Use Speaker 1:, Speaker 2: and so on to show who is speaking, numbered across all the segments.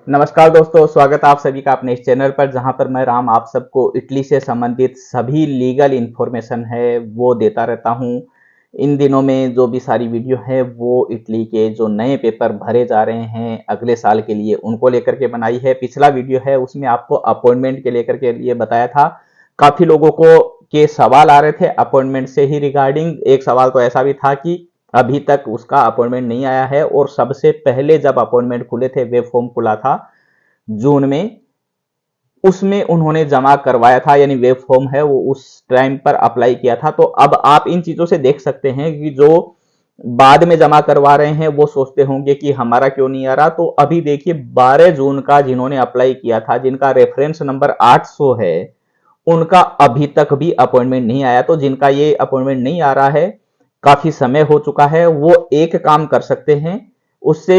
Speaker 1: नमस्कार दोस्तों, स्वागत है आप सभी का अपने इस चैनल पर, जहां पर मैं राम आप सबको इटली से संबंधित सभी लीगल इन्फॉर्मेशन है वो देता रहता हूं। इन दिनों में जो भी सारी वीडियो है वो इटली के जो नए पेपर भरे जा रहे हैं अगले साल के लिए उनको लेकर के बनाई है। पिछला वीडियो है उसमें आपको अपॉइंटमेंट के लेकर के लिए बताया था। काफी लोगों को के सवाल आ रहे थे अपॉइंटमेंट से ही रिगार्डिंग। एक सवाल तो ऐसा भी था कि अभी तक उसका अपॉइंटमेंट नहीं आया है, और सबसे पहले जब अपॉइंटमेंट खुले थे, वेब फॉर्म खुला था जून में, उसमें उन्होंने जमा करवाया था, यानी वेब फॉर्म है वो उस टाइम पर अप्लाई किया था। तो अब आप इन चीजों से देख सकते हैं कि जो बाद में जमा करवा रहे हैं वो सोचते होंगे कि हमारा क्यों नहीं आ रहा। तो अभी देखिए 12 जून का जिन्होंने अप्लाई किया था, जिनका रेफरेंस नंबर 800 है, उनका अभी तक भी अपॉइंटमेंट नहीं आया। तो जिनका ये अपॉइंटमेंट नहीं आ रहा है, काफी समय हो चुका है, वो एक काम कर सकते हैं। उससे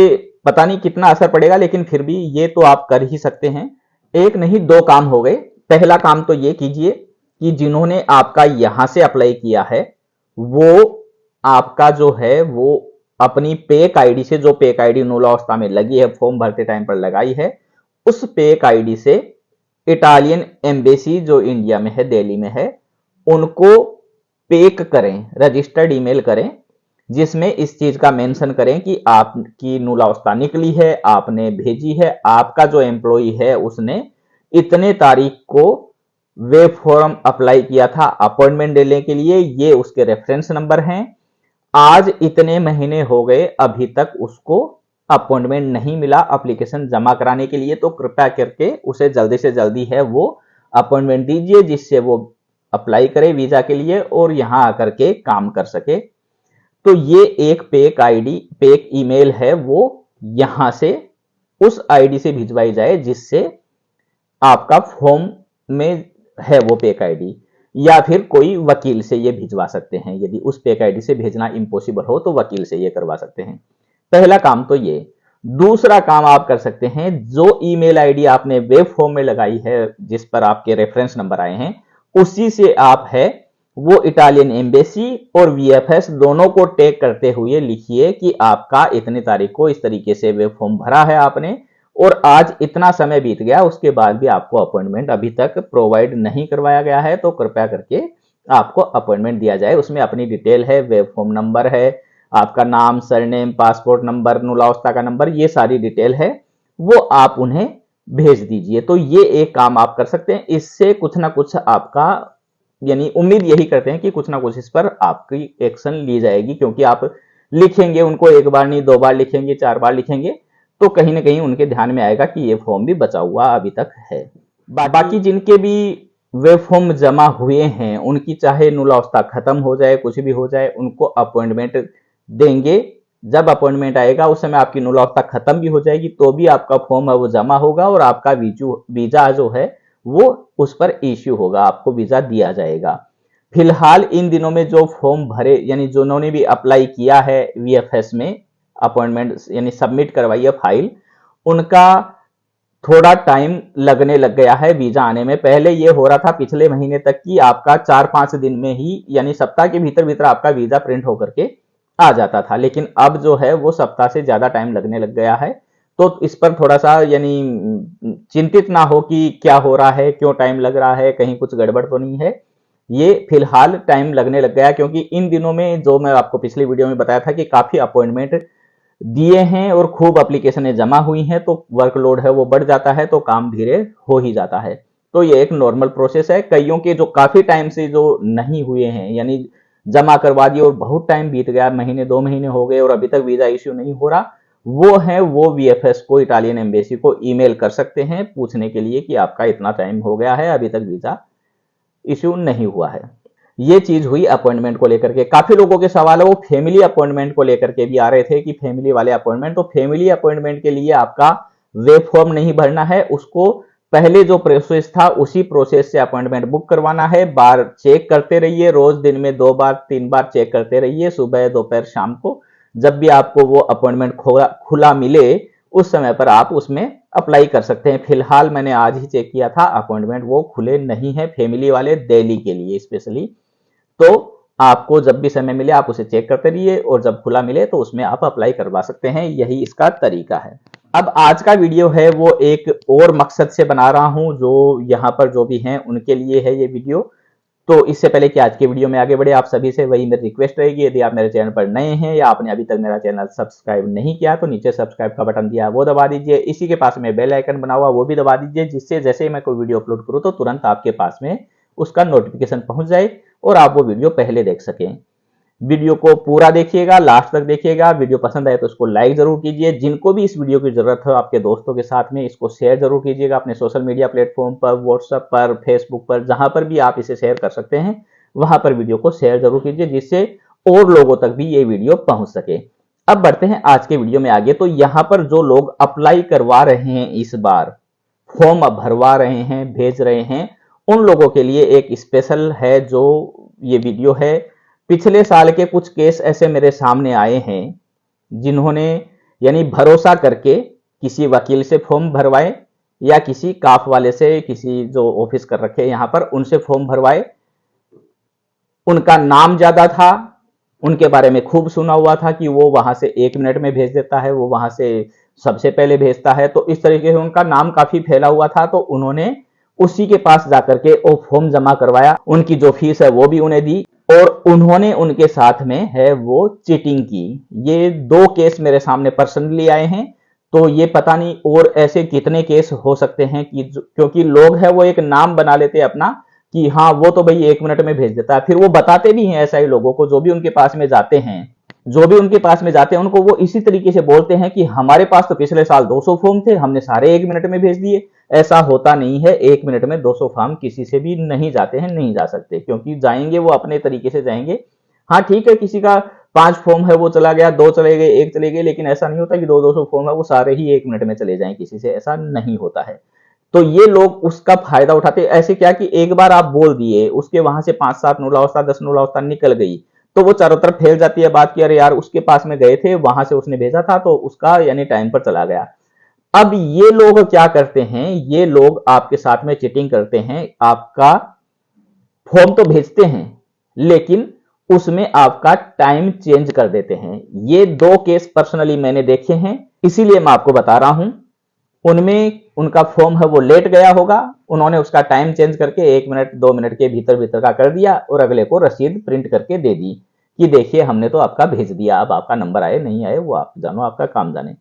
Speaker 1: पता नहीं कितना असर पड़ेगा, लेकिन फिर भी ये तो आप कर ही सकते हैं। एक नहीं दो काम हो गए। पहला काम तो ये कीजिए कि जिन्होंने आपका यहां से अप्लाई किया है वो आपका जो है वो अपनी पेक आईडी से, जो पेक आईडी मूलावस्था में लगी है, फॉर्म भरते टाइम पर लगाई है, उस पेक आईडी से इटालियन एम्बेसी जो इंडिया में है, दिल्ली में है, उनको पेक करें, रजिस्टर्ड ईमेल करें, जिसमें इस चीज का मेंशन करें कि आपकी मूलावस्था निकली है, आपने भेजी है, आपका जो एम्प्लॉई है उसने इतने तारीख को वेब फॉर्म अप्लाई किया था अपॉइंटमेंट लेने के लिए, ये उसके रेफरेंस नंबर हैं। आज इतने महीने हो गए, अभी तक उसको अपॉइंटमेंट नहीं मिला एप्लीकेशन जमा कराने के लिए। तो कृपया करके उसे जल्दी से जल्दी है वो अपॉइंटमेंट दीजिए, जिससे वो अप्लाई करे वीजा के लिए और यहां आकर के काम कर सके। तो ये एक पेक आईडी, पेक ईमेल है, वो यहां से उस आईडी से भिजवाई जाए जिससे आपका फॉर्म में है वो पेक आईडी, या फिर कोई वकील से ये भिजवा सकते हैं। यदि उस पेक आईडी से भेजना इम्पॉसिबल हो तो वकील से ये करवा सकते हैं। पहला काम तो ये। दूसरा काम आप कर सकते हैं, जो ईमेल आईडी आपने वेब फॉर्म में लगाई है जिस पर आपके रेफरेंस नंबर आए हैं, उसी से आप है वो इटालियन एम्बेसी और वीएफएस दोनों को टैग करते हुए लिखिए कि आपका इतने तारीख को इस तरीके से वेब फॉर्म भरा है आपने, और आज इतना समय बीत गया, उसके बाद भी आपको अपॉइंटमेंट अभी तक प्रोवाइड नहीं करवाया गया है। तो कृपया करके आपको अपॉइंटमेंट दिया जाए। उसमें अपनी डिटेल है, वेब फॉर्म नंबर है, आपका नाम, सरनेम, पासपोर्ट नंबर, मूलावस्था का नंबर, ये सारी डिटेल है, वो आप उन्हें भेज दीजिए। तो ये एक काम आप कर सकते हैं। इससे कुछ ना कुछ आपका, यानी उम्मीद यही करते हैं कि कुछ ना कुछ इस पर आपकी एक्शन ली जाएगी, क्योंकि आप लिखेंगे उनको, एक बार नहीं, दो बार लिखेंगे, चार बार लिखेंगे, तो कहीं ना कहीं उनके ध्यान में आएगा कि ये फॉर्म भी बचा हुआ अभी तक है। बाकी जिनके भी वे फॉर्म जमा हुए हैं, उनकी चाहे मूलावस्था खत्म हो जाए, कुछ भी हो जाए, उनको अपॉइंटमेंट देंगे। जब अपॉइंटमेंट आएगा उस समय आपकी मूलावस्था खत्म भी हो जाएगी, तो भी आपका फॉर्म है वो जमा होगा, और आपका वीजा जो है वो उस पर इश्यू होगा, आपको वीजा दिया जाएगा। फिलहाल इन दिनों में जो फॉर्म भरे, यानी जिन्होंने भी अप्लाई किया है वीएफएस में, अपॉइंटमेंट यानी सबमिट करवाई है फाइल, उनका थोड़ा टाइम लगने लग गया है वीजा आने में। पहले ये हो रहा था पिछले महीने तक कि आपका 4-5 दिन में ही, यानी सप्ताह के भीतर भीतर आपका वीजा प्रिंट होकर के आ जाता था, लेकिन अब जो है वो सप्ताह से ज्यादा टाइम लगने लग गया है। तो इस पर थोड़ा सा, यानी चिंतित ना हो कि क्या हो रहा है, क्यों टाइम लग रहा है, कहीं कुछ गड़बड़ तो नहीं है। ये फिलहाल टाइम लगने लग गया, क्योंकि इन दिनों में जो मैं आपको पिछली वीडियो में बताया था कि काफी अपॉइंटमेंट दिए हैं और खूब एप्लीकेशनें जमा हुई हैं, तो वर्कलोड है वो बढ़ जाता है, तो काम धीरे हो ही जाता है। तो ये एक नॉर्मल प्रोसेस है। कईयों के जो काफी टाइम से जो नहीं हुए हैं, यानी जमा करवा दिए और बहुत टाइम बीत गया, महीने 2 महीने हो गए और अभी तक वीजा इश्यू नहीं हो रहा, वो है वो वीएफएस को, इटालियन एम्बेसी को ईमेल कर सकते हैं पूछने के लिए कि आपका इतना टाइम हो गया है, अभी तक वीजा इश्यू नहीं हुआ है। ये चीज हुई अपॉइंटमेंट को लेकर के। काफी लोगों के सवाल है वो फैमिली अपॉइंटमेंट को लेकर के भी आ रहे थे कि फैमिली वाले अपॉइंटमेंट, तो फैमिली अपॉइंटमेंट के लिए आपका वेब फॉर्म नहीं भरना है, उसको पहले जो प्रोसेस था उसी प्रोसेस से अपॉइंटमेंट बुक करवाना है। बार चेक करते रहिए, रोज दिन में 2 बार 3 बार चेक करते रहिए, सुबह दोपहर शाम को। जब भी आपको वो अपॉइंटमेंट खुला मिले उस समय पर आप उसमें अप्लाई कर सकते हैं। फिलहाल मैंने आज ही चेक किया था, अपॉइंटमेंट वो खुले नहीं है फैमिली वाले, दिल्ली के लिए स्पेशली। तो आपको जब भी समय मिले आप उसे चेक करते रहिए, और जब खुला मिले तो उसमें आप अप्लाई करवा सकते हैं। यही इसका तरीका है। अब आज का वीडियो है वो एक और मकसद से बना रहा हूं, जो यहाँ पर जो भी हैं उनके लिए है ये वीडियो। तो इससे पहले कि आज के वीडियो में आगे बढ़े, आप सभी से वही मेरी रिक्वेस्ट रहेगी, यदि आप मेरे चैनल पर नए हैं या आपने अभी तक मेरा चैनल सब्सक्राइब नहीं किया तो नीचे सब्सक्राइब का बटन दिया है वो दबा दीजिए। इसी के पास में बेल आइकन बना हुआ वो भी दबा दीजिए, जिससे जैसे ही मैं कोई वीडियो अपलोड करूँ तो तुरंत आपके पास में उसका नोटिफिकेशन पहुंच जाए और आप वो वीडियो पहले देख सकें। वीडियो को पूरा देखिएगा, लास्ट तक देखिएगा। वीडियो पसंद आए तो उसको लाइक जरूर कीजिए। जिनको भी इस वीडियो की जरूरत हो आपके दोस्तों के साथ में इसको शेयर जरूर कीजिएगा अपने सोशल मीडिया प्लेटफॉर्म पर, व्हाट्सएप पर, फेसबुक पर, जहां पर भी आप इसे शेयर कर सकते हैं वहां पर वीडियो को शेयर जरूर कीजिए, जिससे और लोगों तक भी ये वीडियो पहुंच सके। अब बढ़ते हैं आज के वीडियो में आगे। तो यहाँ पर जो लोग अप्लाई करवा रहे हैं, इस बार फॉर्म भरवा रहे हैं, भेज रहे हैं, उन लोगों के लिए एक स्पेशल है जो ये वीडियो है। पिछले साल के कुछ केस ऐसे मेरे सामने आए हैं जिन्होंने यानी भरोसा करके किसी वकील से फॉर्म भरवाए या किसी काफ वाले से, किसी जो ऑफिस कर रखे यहाँ पर, उनसे फॉर्म भरवाए। उनका नाम ज्यादा था, उनके बारे में खूब सुना हुआ था कि वो वहां से 1 मिनट में भेज देता है, वो वहां से सबसे पहले भेजता है। तो इस तरीके से उनका नाम काफी फैला हुआ था। तो उन्होंने उसी के पास जाकर के वो फॉर्म जमा करवाया, उनकी जो फीस है वो भी उन्हें दी और उन्होंने उनके साथ में है वो चीटिंग की। ये 2 केस मेरे सामने पर्सनली आए हैं। तो ये पता नहीं और ऐसे कितने केस हो सकते हैं कि क्योंकि लोग है वो एक नाम बना लेते हैं अपना कि हाँ वो तो भाई 1 मिनट में भेज देता है। फिर वो बताते भी हैं ऐसा ही लोगों को, जो भी उनके पास में जाते हैं उनको वो इसी तरीके से बोलते हैं कि हमारे पास तो पिछले साल 200 फॉर्म थे, हमने सारे 1 मिनट में भेज दिए। ऐसा होता नहीं है, 1 मिनट में 200 फॉर्म किसी से भी नहीं जाते हैं, नहीं जा सकते, क्योंकि जाएंगे वो अपने तरीके से जाएंगे। हाँ ठीक है, किसी का 5 फॉर्म है वो चला गया, 2 चले गए, 1 चले गए, लेकिन ऐसा नहीं होता कि 200 फॉर्म है वो सारे ही 1 मिनट में चले जाएं किसी से, ऐसा नहीं होता है। तो ये लोग उसका फायदा उठाते। ऐसे क्या कि एक बार आप बोल दिए, उसके वहां से 5-7 नुलावस्था 10 नुलावस्था निकल गई तो वो चारों तरफ फैल जाती है बात कि अरे यार उसके पास में गए थे, वहां से उसने भेजा था तो उसका यानी टाइम पर चला गया। अब ये लोग क्या करते हैं, ये लोग आपके साथ में चीटिंग करते हैं। आपका फॉर्म तो भेजते हैं लेकिन उसमें आपका टाइम चेंज कर देते हैं। ये 2 केस पर्सनली मैंने देखे हैं, इसीलिए मैं आपको बता रहा हूं। उनमें उनका फॉर्म है वो लेट गया होगा, उन्होंने उसका टाइम चेंज करके 1 मिनट 2 मिनट के भीतर भीतर का कर दिया और अगले को रसीद प्रिंट करके दे दी कि देखिए हमने तो आपका भेज दिया, अब आपका नंबर आए नहीं आए वो आप जानो, आपका काम जाने।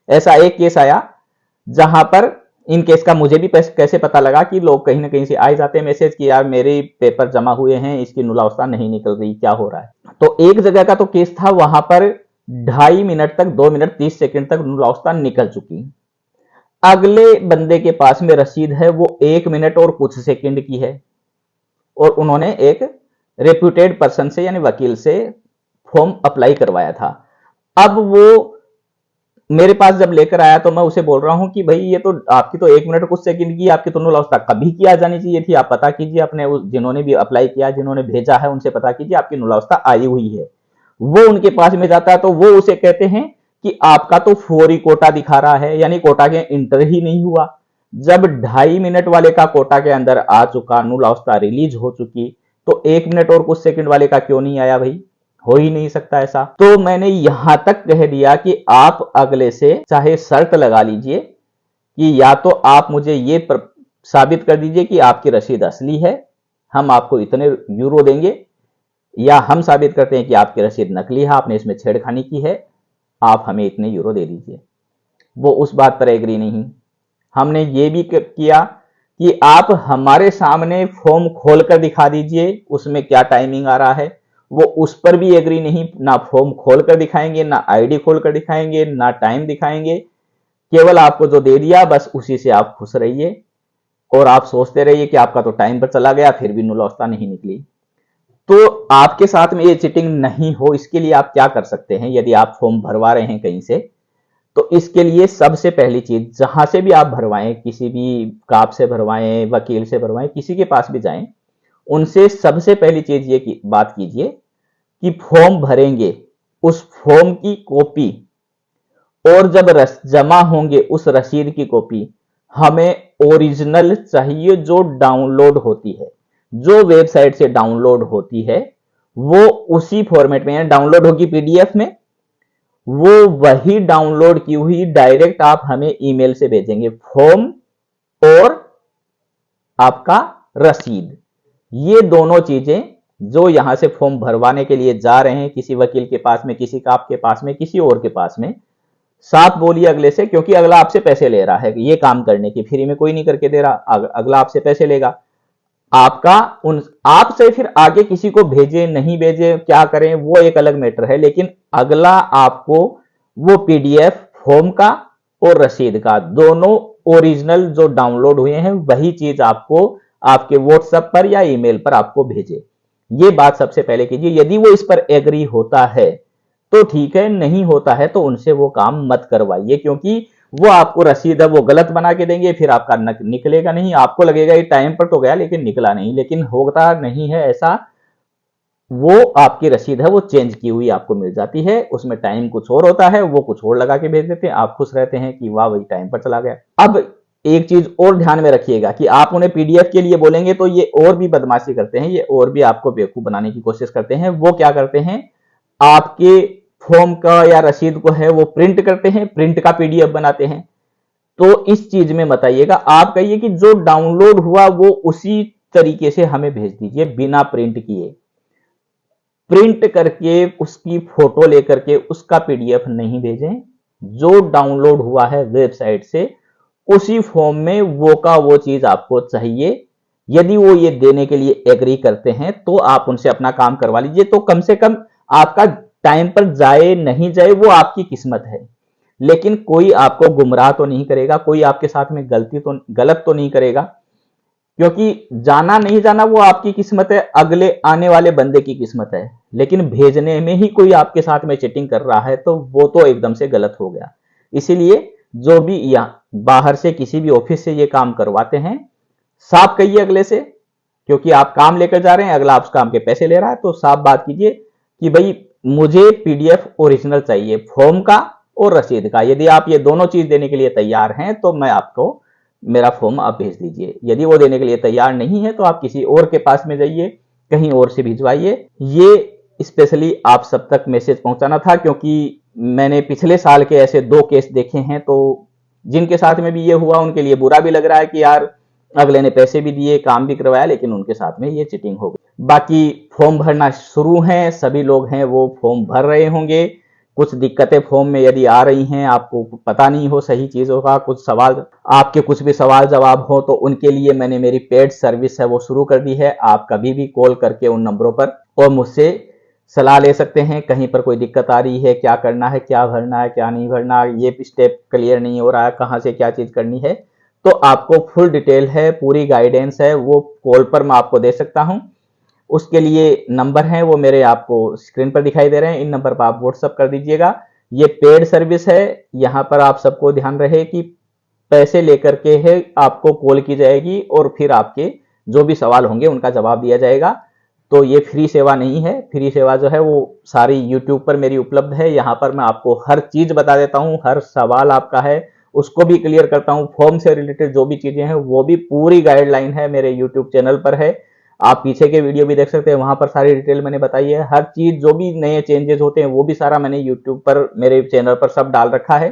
Speaker 1: ऐसा एक केस आया जहां पर इन केस का मुझे भी कैसे पता लगा कि लोग कहीं ना कहीं से आए जाते हैं मैसेज कि यार मेरे पेपर जमा हुए हैं, इसकी नुलावस्था नहीं निकल रही, क्या हो रहा है। तो एक जगह का तो केस था, वहां पर 2.5 मिनट तक, 2 मिनट 30 सेकंड तक नुलावस्था निकल चुकी। अगले बंदे के पास में रसीद है वो 1 मिनट और कुछ सेकंड की है और उन्होंने एक रेप्यूटेड पर्सन से यानी वकील से फॉर्म अप्लाई करवाया था। अब वो मेरे पास जब लेकर आया तो मैं उसे बोल रहा हूं कि भाई ये तो आपकी तो 1 मिनट कुछ सेकंड की, आपकी तो नुलावस्था कभी की आ जानी चाहिए थी। आप पता कीजिए अपने जिन्होंने भी अप्लाई किया, जिन्होंने भेजा है उनसे पता कीजिए आपकी नुलावस्था आई हुई है। वो उनके पास में जाता है तो वो उसे कहते हैं कि आपका तो फौरी कोटा दिखा रहा है, यानी कोटा के इंटर ही नहीं हुआ। जब 2.5 मिनट वाले का कोटा के अंदर आ चुका, नुलावस्था रिलीज हो चुकी, तो 1 मिनट और कुछ सेकंड वाले का क्यों नहीं आया भाई? हो ही नहीं सकता ऐसा। तो मैंने यहां तक कह दिया कि आप अगले से चाहे शर्त लगा लीजिए कि या तो आप मुझे ये साबित कर दीजिए कि आपकी रसीद असली है, हम आपको इतने यूरो देंगे, या हम साबित करते हैं कि आपकी रसीद नकली है, आपने इसमें छेड़खानी की है, आप हमें इतने यूरो दे दीजिए। वो उस बात पर एग्री नहीं। हमने ये भी किया कि आप हमारे सामने फॉर्म खोलकर दिखा दीजिए उसमें क्या टाइमिंग आ रहा है। वो उस पर भी एग्री नहीं, ना फॉर्म खोलकर दिखाएंगे, ना आईडी खोलकर दिखाएंगे, ना टाइम दिखाएंगे। केवल आपको जो दे दिया बस उसी से आप खुश रहिए और आप सोचते रहिए कि आपका तो टाइम पर चला गया, फिर भी नुलावस्था नहीं निकली। तो आपके साथ में ये चीटिंग नहीं हो इसके लिए आप क्या कर सकते हैं? यदि आप फॉर्म भरवा रहे हैं कहीं से, तो इसके लिए सबसे पहली चीज, जहां से भी आप भरवाएं, किसी भी काप से भरवाएं, वकील से भरवाएं, किसी के पास भी जाएं, उनसे सबसे पहली चीज ये बात कीजिए कि फॉर्म भरेंगे उस फॉर्म की कॉपी और जब जमा होंगे उस रसीद की कॉपी हमें ओरिजिनल चाहिए, जो डाउनलोड होती है, जो वेबसाइट से डाउनलोड होती है वो उसी फॉर्मेट में डाउनलोड होगी पीडीएफ में, वो वही डाउनलोड की हुई डायरेक्ट आप हमें ईमेल से भेजेंगे, फॉर्म और आपका रसीद। ये दोनों चीजें जो यहां से फॉर्म भरवाने के लिए जा रहे हैं किसी वकील के पास में, किसी का आपके पास में, किसी और के पास में, साफ बोलिए अगले से, क्योंकि अगला आपसे पैसे ले रहा है ये काम करने की, फ्री में कोई नहीं करके दे रहा, अगला आपसे पैसे लेगा। आपका उन आपसे फिर आगे किसी को भेजे नहीं भेजे क्या करें वो एक अलग मैटर है, लेकिन अगला आपको वो पीडीएफ फॉर्म का और रसीद का दोनों ओरिजिनल जो डाउनलोड हुए हैं वही चीज आपको आपके व्हाट्सएप पर या ईमेल पर आपको भेजे। ये बात सबसे पहले कीजिए। यदि वो इस पर एग्री होता है तो ठीक है, नहीं होता है तो उनसे वो काम मत करवाइए, क्योंकि वो आपको रसीद है वो गलत बना के देंगे, फिर आपका निकलेगा नहीं। आपको लगेगा ये टाइम पर तो गया लेकिन निकला नहीं, लेकिन होता नहीं है ऐसा। वो आपकी रसीद है वो चेंज की हुई आपको मिल जाती है, उसमें टाइम कुछ और होता है, वो कुछ और लगा के भेज देते हैं, आप खुश रहते हैं कि वाह वही टाइम पर चला गया। अब एक चीज और ध्यान में रखिएगा कि आप उन्हें पीडीएफ के लिए बोलेंगे तो ये और भी बदमाशी करते हैं, ये और भी आपको बेवकूफ बनाने की कोशिश करते हैं। वो क्या करते हैं, आपके फॉर्म का या रसीद को है वो प्रिंट करते हैं, प्रिंट का पीडीएफ बनाते हैं। तो इस चीज में मत आइएगा। आप कहिए कि जो डाउनलोड हुआ वो उसी तरीके से हमें भेज दीजिए बिना प्रिंट किए। प्रिंट करके उसकी फोटो लेकर के उसका पीडीएफ नहीं भेजें। जो डाउनलोड हुआ है वेबसाइट से उसी फॉर्म में वो का वो चीज आपको चाहिए। यदि वो ये देने के लिए एग्री करते हैं तो आप उनसे अपना काम करवा लीजिए। तो कम से कम आपका टाइम पर जाए नहीं जाए वो आपकी किस्मत है, लेकिन कोई आपको गुमराह तो नहीं करेगा, कोई आपके साथ में गलत तो नहीं करेगा, क्योंकि जाना नहीं जाना वो आपकी किस्मत है, अगले आने वाले बंदे की किस्मत है। लेकिन भेजने में ही कोई आपके साथ में चीटिंग कर रहा है तो वो तो एकदम से गलत हो गया। इसीलिए जो भी यहाँ बाहर से किसी भी ऑफिस से ये काम करवाते हैं, साफ कहिए अगले से, क्योंकि आप काम लेकर जा रहे हैं, अगला आप काम के पैसे ले रहा है, तो साफ बात कीजिए कि भाई मुझे पीडीएफ ओरिजिनल चाहिए, फॉर्म का और रसीद का। यदि आप ये दोनों चीज देने के लिए तैयार हैं तो मैं आपको मेरा फॉर्म आप भेज दीजिए। यदि वो देने के लिए तैयार नहीं है तो आप किसी और के पास में जाइए, कहीं और से भिजवाइए। ये स्पेशली आप सब तक मैसेज पहुंचाना था, क्योंकि मैंने पिछले साल के ऐसे 2 केस देखे हैं, तो जिनके साथ में भी ये हुआ उनके लिए बुरा भी लग रहा है कि यार अगले ने पैसे भी दिए, काम भी करवाया, लेकिन उनके साथ में ये चीटिंग हो गई। बाकी फॉर्म भरना शुरू है, सभी लोग हैं वो फॉर्म भर रहे होंगे। कुछ दिक्कतें फॉर्म में यदि आ रही हैं, आपको पता नहीं हो सही चीजों का, कुछ सवाल आपके कुछ भी सवाल जवाब हो, तो उनके लिए मैंने मेरी पेड सर्विस है वो शुरू कर दी है। आप कभी भी कॉल करके उन नंबरों पर और मुझसे सलाह ले सकते हैं। कहीं पर कोई दिक्कत आ रही है, क्या करना है, क्या भरना है, क्या नहीं भरना, ये स्टेप क्लियर नहीं हो रहा है, कहां से क्या चीज करनी है, तो आपको फुल डिटेल है, पूरी गाइडेंस है, वो कॉल पर मैं आपको दे सकता हूं। उसके लिए नंबर है वो मेरे आपको स्क्रीन पर दिखाई दे रहे हैं, इन नंबर पर आप व्हाट्सअप कर दीजिएगा। ये पेड सर्विस है, यहां पर आप सबको ध्यान रहे कि पैसे लेकर के है आपको कॉल की जाएगी और फिर आपके जो भी सवाल होंगे उनका जवाब दिया जाएगा। तो ये फ्री सेवा नहीं है। फ्री सेवा जो है वो सारी यूट्यूब पर मेरी उपलब्ध है, यहाँ पर मैं आपको हर चीज बता देता हूँ, हर सवाल आपका है उसको भी क्लियर करता हूँ। फॉर्म से रिलेटेड जो भी चीजें हैं वो भी पूरी गाइडलाइन है मेरे यूट्यूब चैनल पर है, आप पीछे के वीडियो भी देख सकते हैं, वहां पर सारी डिटेल मैंने बताई है। हर चीज जो भी नए चेंजेस होते हैं वो भी सारा मैंने यूट्यूब पर मेरे चैनल पर सब डाल रखा है।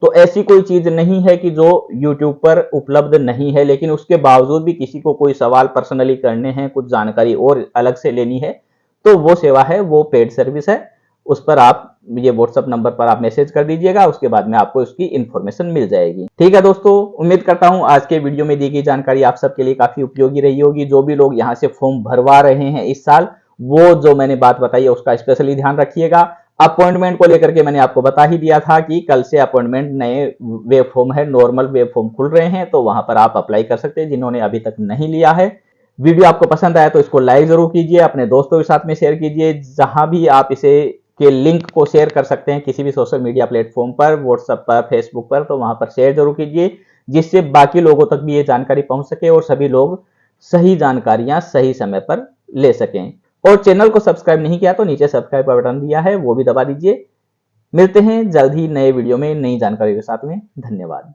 Speaker 1: तो ऐसी कोई चीज नहीं है कि जो यूट्यूब पर उपलब्ध नहीं है, लेकिन उसके बावजूद भी किसी को कोई सवाल पर्सनली करने हैं, कुछ जानकारी और अलग से लेनी है, तो वो सेवा है, वो पेड सर्विस है। उस पर आप ये व्हाट्सएप नंबर पर आप मैसेज कर दीजिएगा, उसके बाद में आपको उसकी इंफॉर्मेशन मिल जाएगी। ठीक है दोस्तों, उम्मीद करता हूं आज के वीडियो में दी गई जानकारी आप सबके लिए काफी उपयोगी रही होगी। जो भी लोग यहाँ से फॉर्म भरवा रहे हैं इस साल, वो जो मैंने बात बताई है उसका स्पेशली ध्यान रखिएगा। अपॉइंटमेंट को लेकर के मैंने आपको बता ही दिया था कि कल से अपॉइंटमेंट नए वेब फॉर्म है, नॉर्मल वेब फॉर्म खुल रहे हैं, तो वहां पर आप अप्लाई कर सकते हैं जिन्होंने अभी तक नहीं लिया है। वीडियो आपको पसंद आया तो इसको लाइक जरूर कीजिए, अपने दोस्तों के साथ में शेयर कीजिए। जहां भी आप इसे के लिंक को शेयर कर सकते हैं किसी भी सोशल मीडिया प्लेटफॉर्म पर, व्हाट्सएप पर, फेसबुक पर, तो वहां पर शेयर जरूर कीजिए, जिससे बाकी लोगों तक भी ये जानकारी पहुंच सके और सभी लोग सही जानकारियां सही समय पर ले सकें। और चैनल को सब्सक्राइब नहीं किया तो नीचे सब्सक्राइब का बटन दिया है वो भी दबा दीजिए। मिलते हैं जल्द ही नए वीडियो में नई जानकारी के साथ में। धन्यवाद।